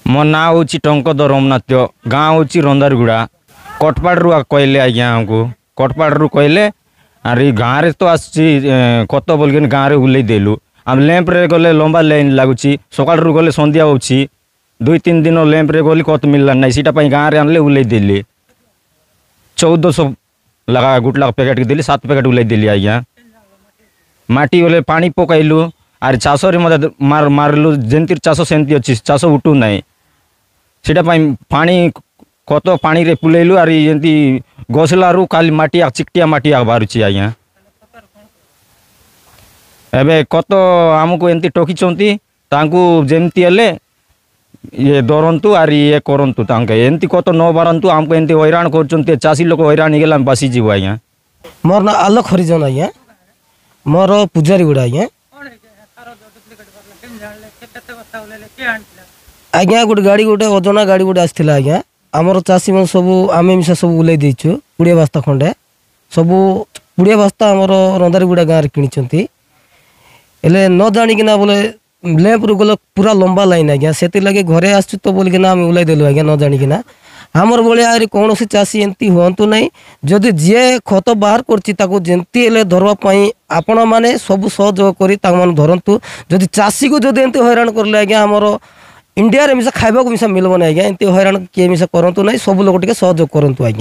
मो ना हूँ टंकधर रमनाथ गाँ हूँ रंधारगुड़ा कटपाड़ू कहले आज्ञा हमको कटपाड़ू कहले अरे गाँव में तो आसची खत बोल गाँव में उल्ले देलु आम लैंप रे गले लंबा लाइन लगुच सकाळू गले संध्या हो 2-3 दिन लैंप रे गली कत मिलला ना सीटा गाँव में आनले उल्ले देली 1400 लगा गुटला पैकेट देली 7 पैकेट उल्ले देली आज्ञा माटी गले पानी पकईलु आर चाष मत मारलु जमी चाष सेमती अच्छी चाष उठू ना सीटा पानी कत पानी रे पुलैलु आर एमती गसलारू काली माटिया चिकटिया माटिया बाहर आज्ञा एबे कत आमको एमती टोकी जमती हेले ये डरतु आर ये करतु एमती कत न बारतु आमको एमती हैरान कर चाषी लोक हैरान हो बासीजी आज्ञा मोर ना आलोक हरिजन आज्ञा मोर पूजारी गुड़ा आज्ञा आज्ञा गोटे गाड़ी गोटे ओजना गाड़ी गोटे आसला आज्ञा आमर चाषी मन सब आम मिसा सब उल्लै देचु 20 बस्ता खंडे सब 20 बस्ता आमर रंधारगुड़ा गाँव में किणी हेले न जाणिकिना बोले लैंप रू गल पूरा लंबा लाइन आज्ञा से लगे घरे आसु तो बोलिकिना आम उल्लै देलु आज्ञा न जाणिकिना आमर भाया कौन चाषी एमती हूँ ना जदि जी खत बाहर करमती हेल्ले धरवाई आपण मैंने सब सहयोग कर धरतु जदि चाषी को जदि एमती हैरान करें आज्ञा आमर इंडिया रे मिसा खाइबा को मिसा मिलबो ना आज्ञा एमती हैरान किए मिसा करतु ना सब लोग टे सहयोग करतु आज्ञा।